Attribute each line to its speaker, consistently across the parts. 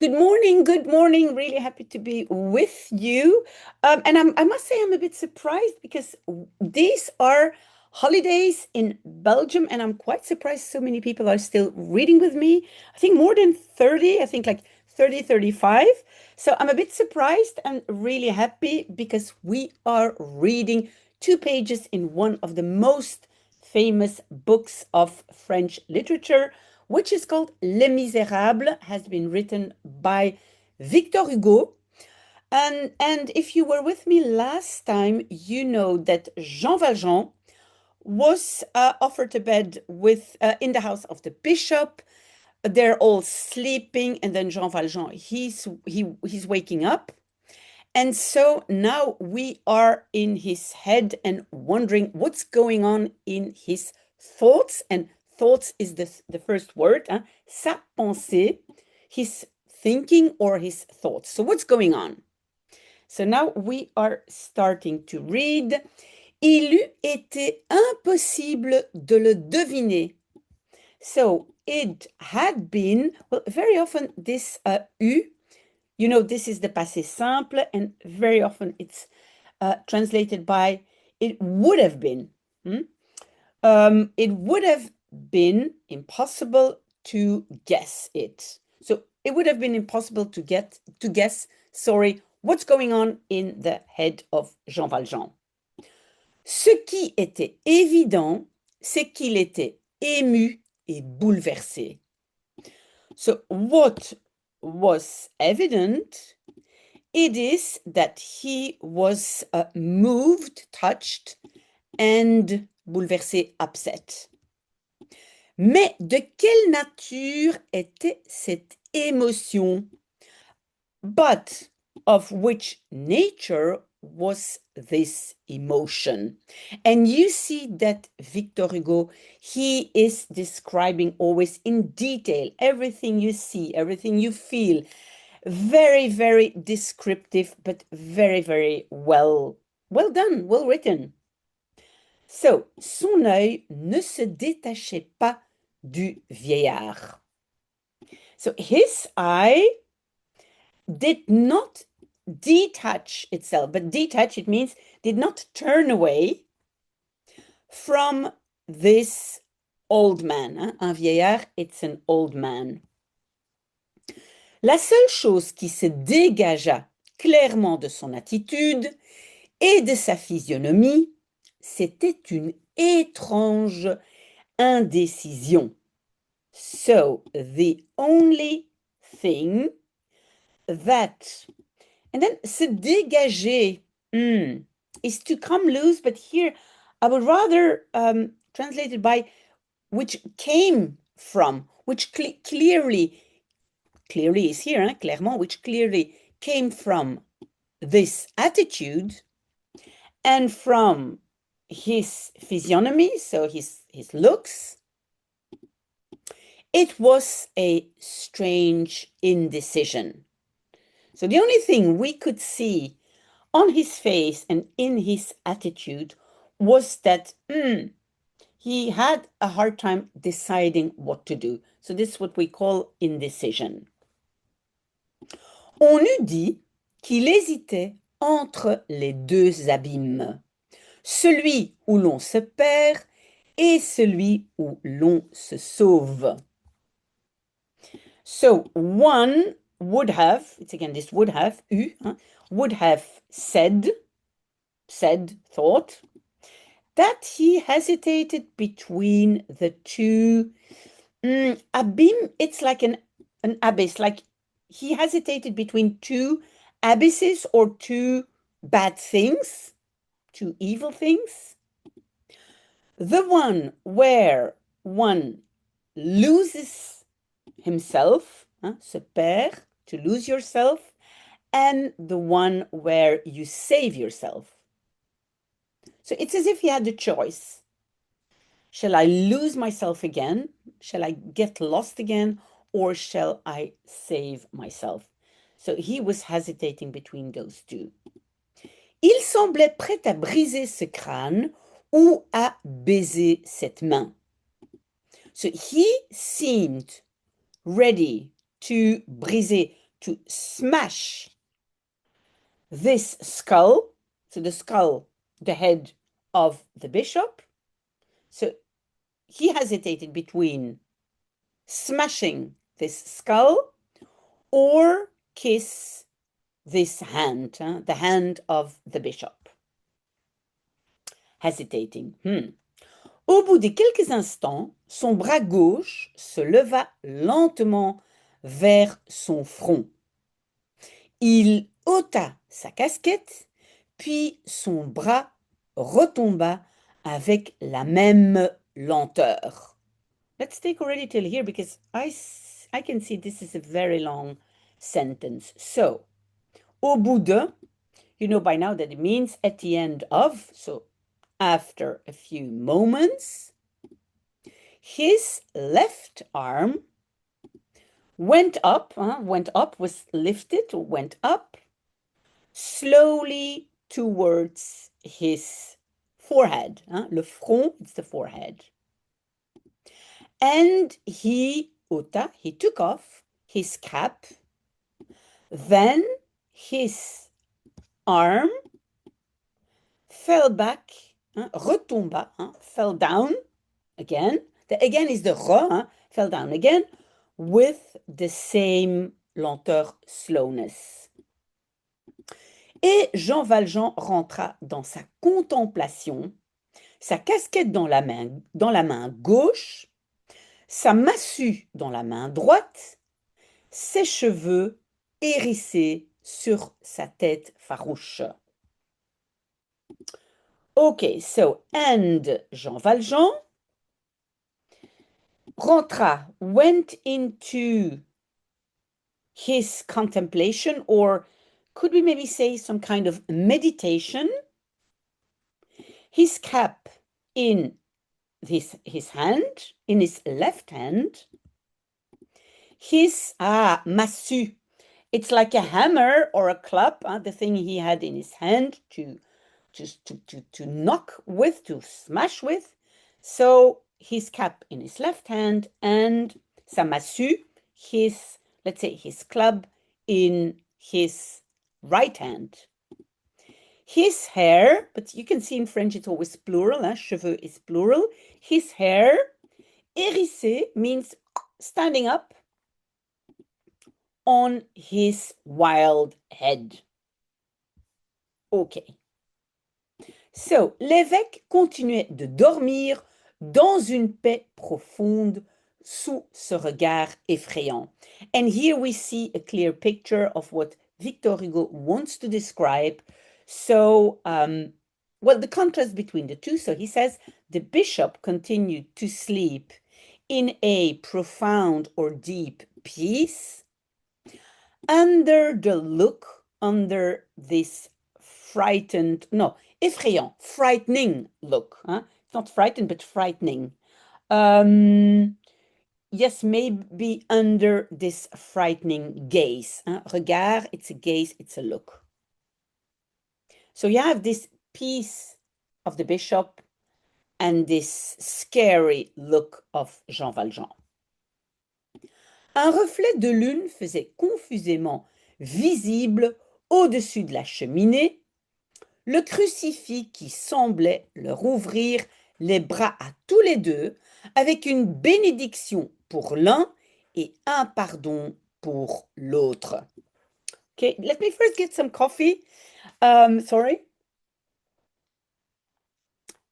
Speaker 1: Good morning. Really happy to be with you. I must say, I'm a bit surprised because these are holidays in Belgium, and I'm quite surprised so many people are still reading with me. I think more than 30, I think like 30, 35. So I'm a bit surprised and really happy because we are reading two pages in one of the most famous books of French literature, which is called Les Misérables, has been written by Victor Hugo. And if you were with me last time, you know that Jean Valjean was offered a bed with in the house of the bishop. They're all sleeping, and then Jean Valjean he's waking up, and so now we are in his head and wondering what's going on in his thoughts. And thoughts is the first word, hein? Sa pensée, his thinking or his thoughts. So what's going on? So now we are starting to read. Il eût été impossible de le deviner. So it had been, well, very often this eût, you know, this is the passé simple, and very often it's translated by it would have been. It would have been impossible to guess it. So it would have been impossible to guess, what's going on in the head of Jean Valjean. Ce qui était évident, c'est qu'il était ému et bouleversé. So what was evident, it is that he was moved, touched, and bouleversé, upset. Mais de quelle nature était cette émotion? But of which nature was this emotion? And you see that Victor Hugo, he is describing always in detail everything you see, everything you feel. Very, very descriptive, but very, very well done, well written. So, son œil ne se détachait pas du vieillard. So his eye did not detach itself, but detach, it means did not turn away from this old man. Hein? Un vieillard, it's an old man. La seule chose qui se dégagea clairement de son attitude et de sa physionomie, c'était une étrange indécision. So, the only thing that, and then se dégager is to come loose, but here I would rather translate it by which came from, which clearly is here, hein, clairement, which clearly came from this attitude and from his physiognomy, so his looks. It was a strange indecision. So the only thing we could see on his face and in his attitude was that he had a hard time deciding what to do. So this is what we call indecision. On eût dit qu'il hésitait entre les deux abîmes, celui où l'on se perd et celui où l'on se sauve. So one would have, it's again this would have, would have said, thought, that he hesitated between the two. Abîme, it's like an abyss, like he hesitated between two abysses or two bad things, two evil things. The one where one loses himself, se perd, to lose yourself, and the one where you save yourself. So it's as if he had the choice. Shall I lose myself again? Shall I get lost again? Or shall I save myself? So he was hesitating between those two. Il semblait prêt à briser ce crâne ou à baiser cette main. So he seemed ready to briser, to smash this skull, so the skull, the head of the bishop. So he hesitated between smashing this skull or kiss this hand, the hand of the bishop. Hesitating. Au bout de quelques instants, son bras gauche se leva lentement vers son front. Il ôta sa casquette, puis son bras retomba avec la même lenteur. Let's take already till here because I can see this is a very long sentence. So, au bout de, you know by now that it means at the end of, so after a few moments, his left arm went up, was lifted, or went up, slowly towards his forehead. Le front, it's the forehead. And he took off his cap. Then his arm fell back, retomba, fell down again. The again is the fell down again with the same lenteur, slowness. Et Jean Valjean rentra dans sa contemplation, sa casquette dans la main gauche, sa massue dans la main droite, ses cheveux hérissés sur sa tête farouche. Okay, so, and Jean Valjean went into his contemplation, or could we maybe say some kind of meditation, his cap in his hand, in his left hand, his massue, it's like a hammer or a club, the thing he had in his hand to knock with, to smash with. So his cap in his left hand and sa massue, let's say his club, in his right hand. His hair, but you can see in French it's always plural, cheveux is plural. His hair, hérissé, means standing up on his wild head. Okay. So, l'évêque continuait de dormir dans une paix profonde sous ce regard effrayant. And here we see a clear picture of what Victor Hugo wants to describe. So, the contrast between the two. So he says, the bishop continued to sleep in a profound or deep peace under this frightening look. Not frightened, but frightening. Yes, maybe under this frightening gaze. Regard, it's a gaze, it's a look. So you have this peace of the bishop and this scary look of Jean Valjean. Un reflet de lune faisait confusément visible au-dessus de la cheminée le crucifix qui semblait leur ouvrir les bras à tous les deux avec une bénédiction pour l'un et un pardon pour l'autre. Okay, let me first get some coffee. Sorry.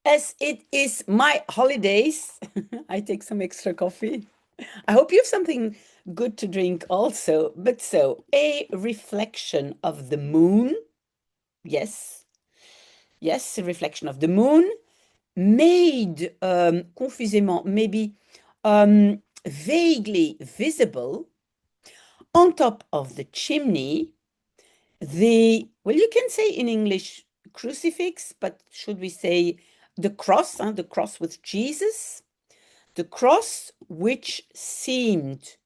Speaker 1: As it is my holidays, I take some extra coffee. I hope you have something good to drink also. But so, a reflection of the moon. Yes, a reflection of the moon made confusément, maybe vaguely visible on top of the chimney, you can say in English crucifix, but should we say the cross with Jesus, the cross which seemed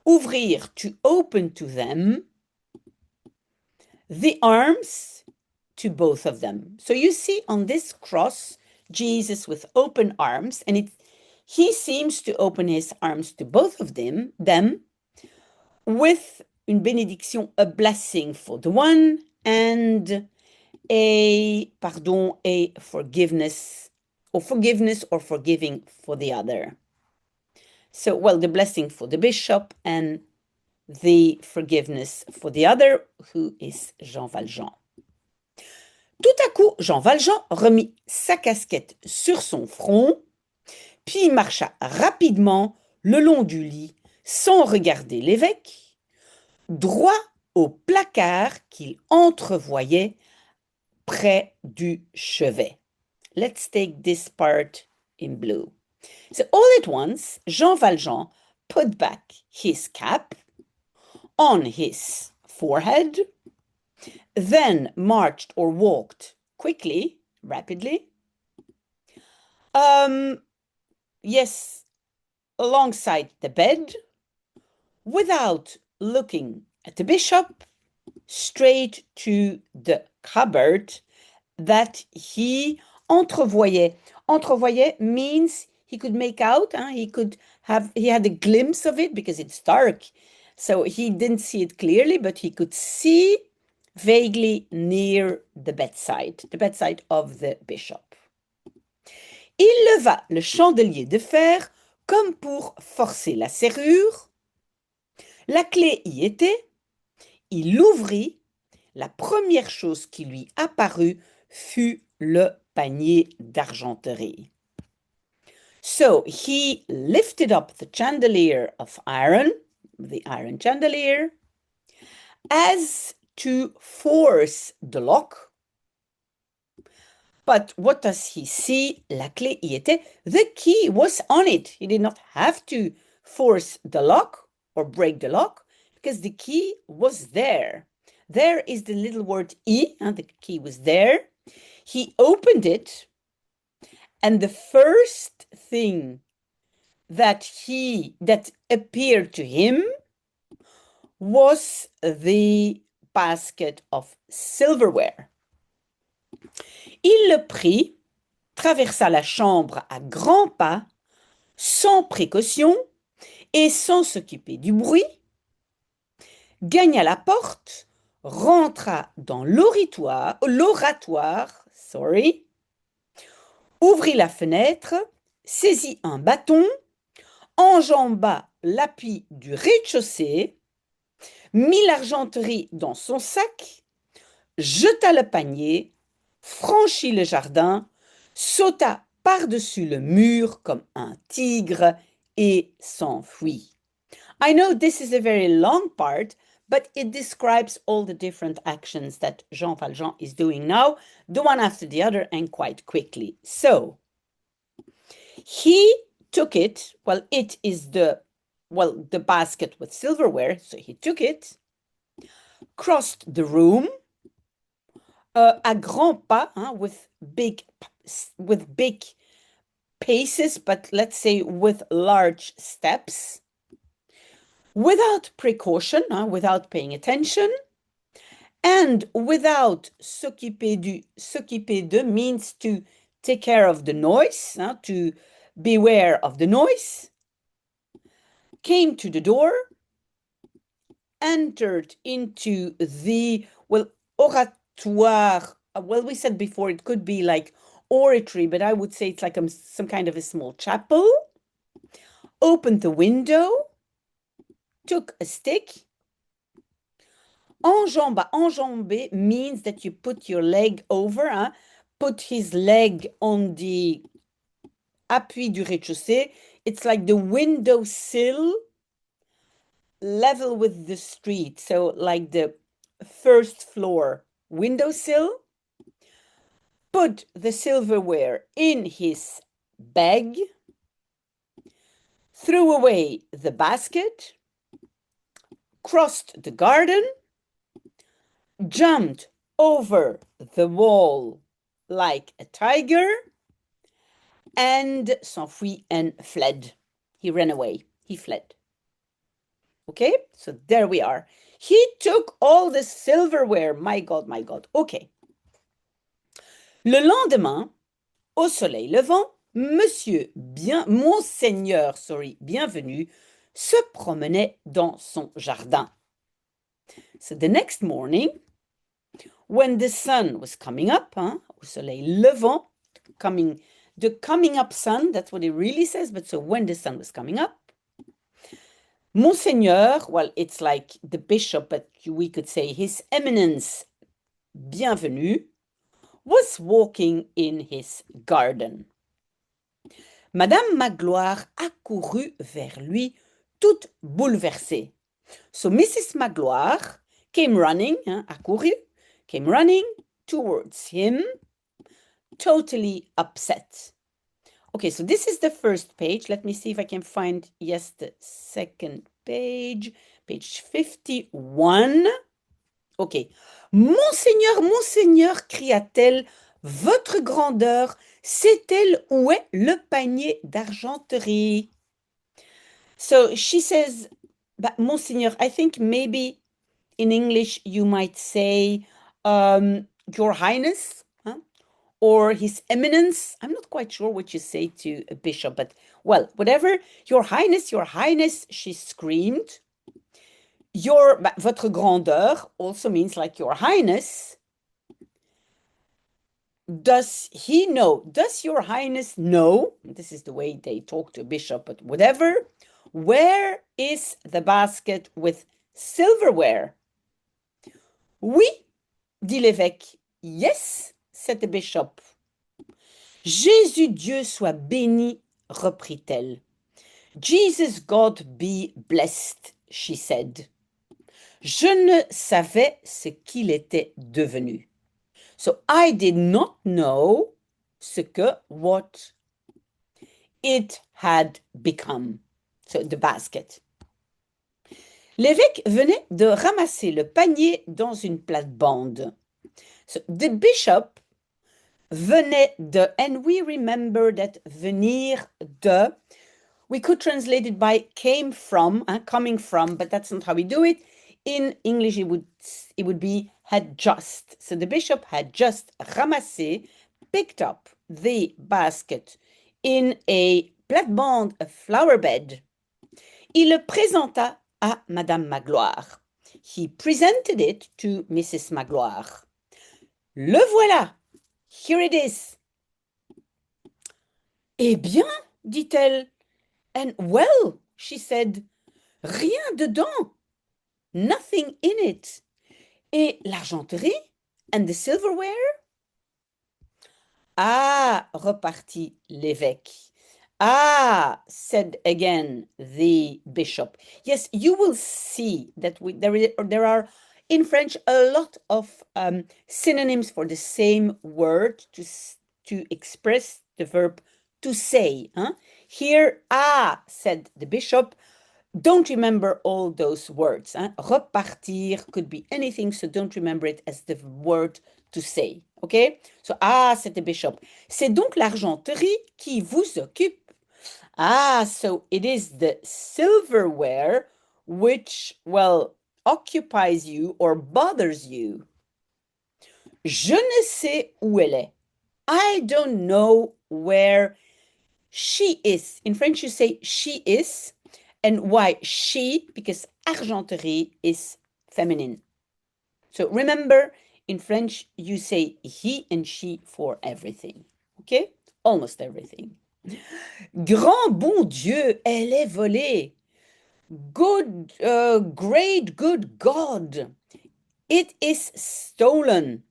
Speaker 1: to open to them the arms to both of them. So you see on this cross, Jesus with open arms, and he seems to open his arms to both of them with une bénédiction, a blessing for the one, and a forgiveness or forgiving for the other. So, well, the blessing for the bishop and the forgiveness for the other, who is Jean Valjean. Tout à coup, Jean Valjean remit sa casquette sur son front, puis marcha rapidement le long du lit, sans regarder l'évêque, droit au placard qu'il entrevoyait près du chevet. Let's take this part in blue. So all at once, Jean Valjean put back his cap on his forehead, then marched or walked quickly, rapidly, yes, alongside the bed, without looking at the bishop, straight to the cupboard that he entrevoyait. Entrevoyait means he could make out, he had a glimpse of it because it's dark. So he didn't see it clearly, but he could see vaguely near the bedside of the bishop. Il leva le chandelier de fer comme pour forcer la serrure. La clé y était. Il l'ouvrit. La première chose qui lui apparut fut le panier d'argenterie. So he lifted up the chandelier of iron, the iron chandelier, as to force the lock. But what does he see? La clé y était. The key was on it. He did not have to force the lock or break the lock because the key was there. There is the little word I, and the key was there. He opened it, and the first thing that appeared to him was the basket of silverware. Il le prit, traversa la chambre à grands pas, sans précaution et sans s'occuper du bruit, gagna la porte, rentra dans l'oratoire, ouvrit la fenêtre, saisit un bâton, enjamba l'appui du rez-de-chaussée, mit l'argenterie dans son sac, jeta le panier, franchit le jardin, sauta par-dessus le mur comme un tigre et s'enfuit. I know this is a very long part, but it describes all the different actions that Jean Valjean is doing now, the one after the other and quite quickly. So, he took it, it is the basket with silverware, so he took it, crossed the room, à grands pas, with big paces, but let's say with large steps, without precaution, without paying attention, and without s'occuper de means to take care of the noise, to beware of the noise, came to the door, entered into the, oratoire. We said before it could be like oratory, but I would say it's like some kind of a small chapel, opened the window, took a stick, enjamber means that you put your leg over, put his leg on the appui du rez-de-chaussée. It's like the windowsill level with the street. So like the first floor windowsill. Put the silverware in his bag. Threw away the basket. Crossed the garden. Jumped over the wall like a tiger, and s'enfuit and fled. He ran away. He fled. Okay, so there we are. He took all the silverware. My God, my God. Okay. Le lendemain, au soleil levant, Monseigneur Bienvenu se promenait dans son jardin. So the next morning, when the sun was coming up, au soleil levant, the coming up sun, that's what it really says, but so when the sun was coming up, Monseigneur, well, it's like the bishop, but we could say His Eminence, bienvenue, was walking in his garden. Madame Magloire accourut vers lui, toute bouleversée. So Mrs. Magloire came running, accourut, came running towards him, totally upset. Okay, so this is the first page. Let me see if I can find, yes, the second page, page 51. Ok. Monseigneur, Monseigneur, cria-t-elle, votre grandeur, sait-elle où est le panier d'argenterie? So she says, but Monseigneur, I think maybe in English you might say, Your Highness, or His Eminence. I'm not quite sure what you say to a bishop, but well, whatever. Your Highness, she screamed. Votre grandeur also means like Your Highness. Does he know? Does Your Highness know? This is the way they talk to a bishop, but whatever. Where is the basket with silverware? Oui, dit l'évêque. Yes, said the bishop. Jésus Dieu soit béni, reprit-elle. Jesus God be blessed, she said. Je ne savais ce qu'il était devenu. So I did not know what it had become. So the basket. L'évêque venait de ramasser le panier dans une plate-bande. So the bishop venait de, and we remember that venir de, we could translate it by came from, coming from, but that's not how we do it. In English, it would be had just. So the bishop had just ramassé, picked up the basket in a plate-bande, a flower bed. Il le présenta à Madame Magloire. He presented it to Mrs. Magloire. Le voilà. Here it is. Eh bien, dit-elle. And well, she said, rien dedans. Nothing in it. Et l'argenterie? And the silverware? Ah, repartit l'évêque. Ah, said again the bishop. Yes, you will see that there are in French a lot of synonyms for the same word to express the verb to say. Here, ah, said the bishop. Don't remember all those words. Repartir could be anything, so don't remember it as the word to say. Okay? So, ah, said the bishop. C'est donc l'argenterie qui vous occupe. Ah, so it is the silverware which, well, occupies you or bothers you. Je ne sais où elle est. I don't know where she is. In French, you say she is. And why she? Because argenterie is feminine. So remember, in French, you say he and she for everything. Okay? Almost everything. Grand bon Dieu, elle est volée. Good, great good God. It is stolen.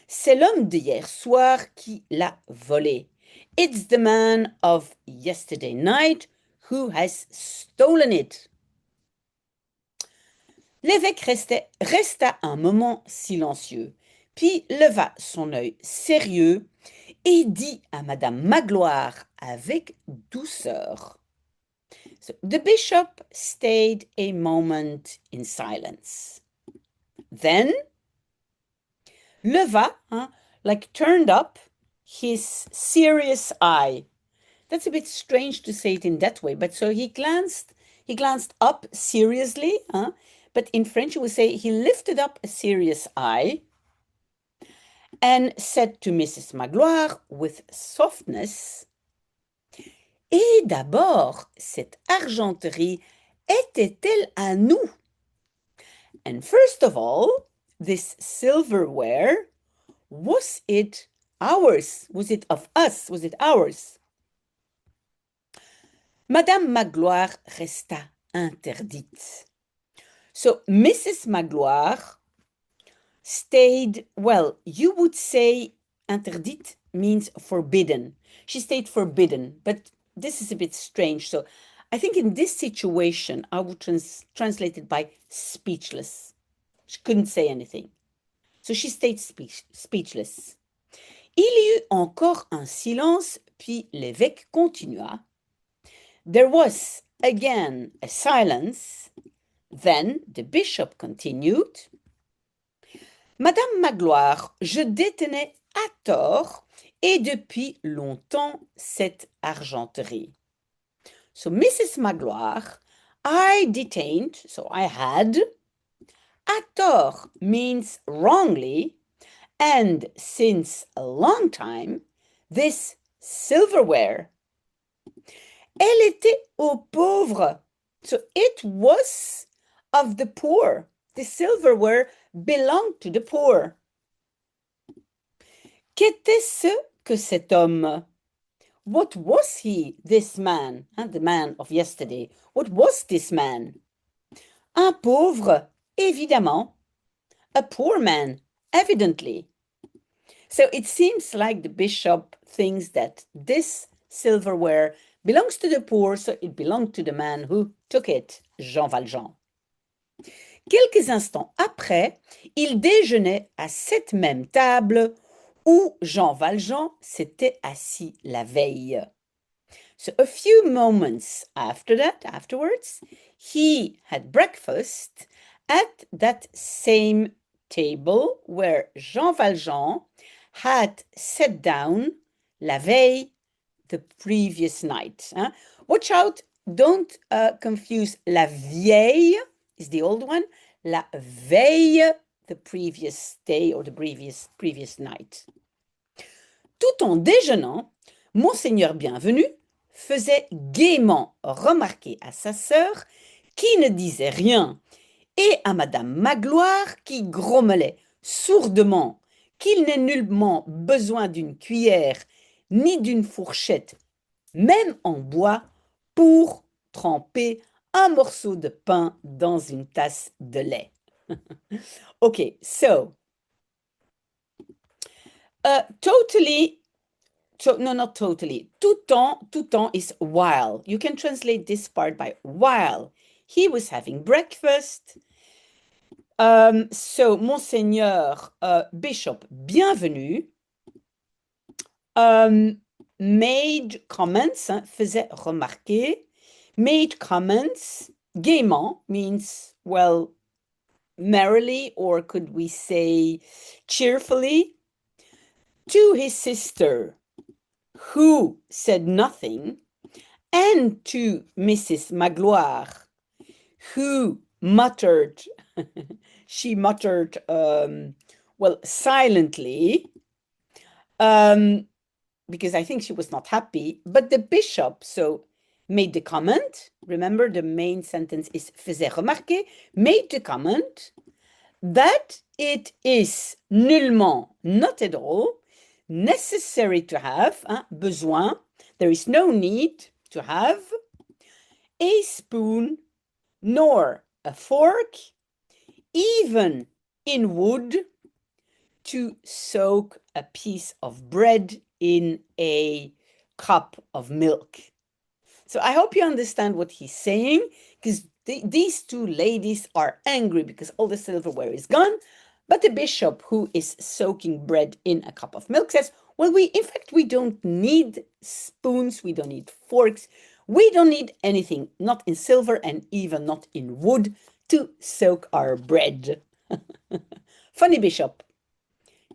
Speaker 1: C'est l'homme d'hier soir qui l'a volée. It's the man of yesterday night who has stolen it. L'évêque resta un moment silencieux, puis leva son œil sérieux et dit à Madame Magloire avec douceur. So the bishop stayed a moment in silence. Then leva, like turned up his serious eye. That's a bit strange to say it in that way, but so he glanced up seriously, but in French, we would say he lifted up a serious eye and said to Mrs. Magloire with softness, Et d'abord, cette argenterie était-elle à nous? And first of all, this silverware, was it ours? Was it of us? Was it ours? Madame Magloire resta interdite. So Mrs. Magloire stayed, well, you would say interdite means forbidden. She stayed forbidden, but this is a bit strange. So I think in this situation, I would translate it by speechless. She couldn't say anything. So she stayed speechless. Il y eut encore un silence, puis l'évêque continua. There was again a silence. Then the bishop continued. Madame Magloire, je détenais à tort et depuis longtemps cette argenterie. So Mrs. Magloire, I detained, so I had. À tort means wrongly, and since a long time, this silverware. Elle était aux pauvres. So it was of the poor. The silverware belonged to the poor. Qu'était-ce que cet homme? What was he, this man, the man of yesterday? What was this man? Un pauvre, évidemment. A poor man, evidently. So it seems like the bishop thinks that this silverware belongs to the poor, so it belonged to the man who took it, Jean Valjean. Quelques instants après, il déjeunait à cette même table où Jean Valjean s'était assis la veille. So a few moments afterwards, he had breakfast at that same table where Jean Valjean had sat down la veille, the previous night. Watch out, don't confuse la vieille, is the old one, la veille, the previous day or the previous night. Tout en déjeunant, Monseigneur Bienvenu faisait gaiement remarquer à sa sœur qui ne disait rien et à Madame Magloire qui grommelait sourdement qu'il n'est nullement besoin d'une cuillère ni d'une fourchette, même en bois, pour tremper un morceau de pain dans une tasse de lait. Okay, so totally, no, not totally. Tout temps is while. You can translate this part by while he was having breakfast. So, Monseigneur Bishop Bienvenu made comments, faisait remarquer, made comments, gaiement means, well, merrily, or could we say cheerfully, to his sister, who said nothing, and to Mrs. Magloire, who muttered, she muttered, well, silently, because I think she was not happy, but the bishop, so made the comment, remember the main sentence is faisait remarquer, made the comment that it is nullement, not at all, necessary to have, besoin, there is no need to have a spoon nor a fork, even in wood, to soak a piece of bread in a cup of milk. So I hope you understand what he's saying, because these two ladies are angry because all the silverware is gone, but the bishop, who is soaking bread in a cup of milk, says, well, in fact, we don't need spoons, we don't need forks, we don't need anything, not in silver and even not in wood, to soak our bread. Funny bishop.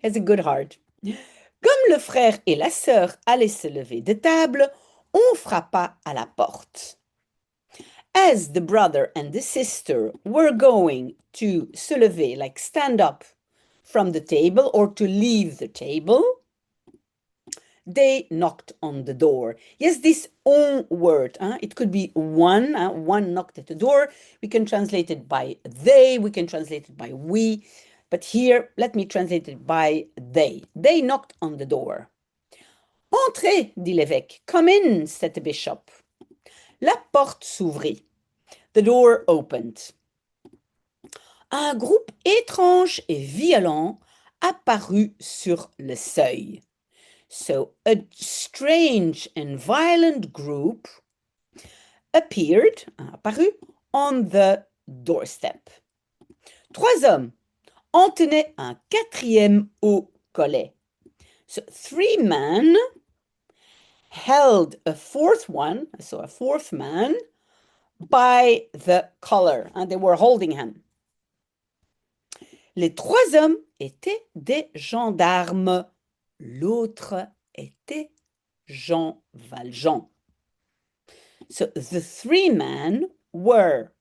Speaker 1: Has a good heart. Comme le frère et la sœur allaient se lever de table, on frappa à la porte. As the brother and the sister were going to se lever, like stand up from the table or to leave the table, They knocked on the door. Yes, this on word, it could be one. One knocked at the door. We can translate it by they. We can translate it by we. But here, let me translate it by they. They knocked on the door. Entrez, dit l'évêque. Come in, said the bishop. La porte s'ouvrit. The door opened. Un groupe étrange et violent apparut sur le seuil. So a strange and violent group appeared, apparu, on the doorstep. Trois hommes en tenaient un quatrième au collet. So 3 men held a fourth one, so a fourth man, by the collar, and they were holding him. Les trois hommes étaient des gendarmes. L'autre était Jean Valjean. So the 3 men were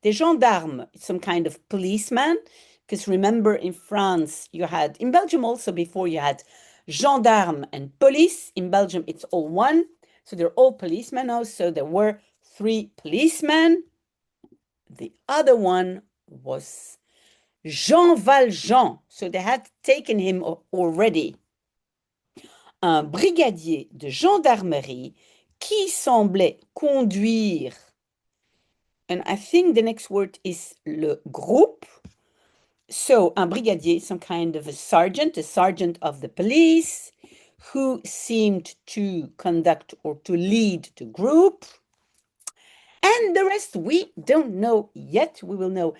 Speaker 1: the gendarmes, some kind of policeman, because remember in France you had, in Belgium also before you had gendarme and police. In Belgium it's all one, so they're all policemen now. So there were 3 policemen. The other one was Jean Valjean, so they had taken him already. Un brigadier de gendarmerie qui semblait conduire, and I think the next word is le groupe. So un brigadier, some kind of a sergeant of the police, who seemed to conduct or to lead the group. And the rest we don't know yet. We will know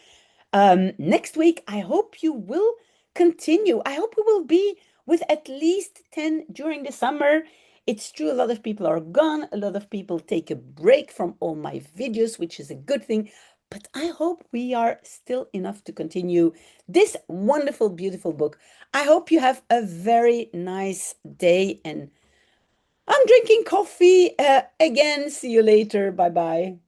Speaker 1: next week. I hope you will continue. I hope we will be with at least 10 during the summer. It's true, a lot of people are gone. A lot of people take a break from all my videos, which is a good thing. But I hope we are still enough to continue this wonderful, beautiful book. I hope you have a very nice day. And I'm drinking coffee again. See you later. Bye-bye.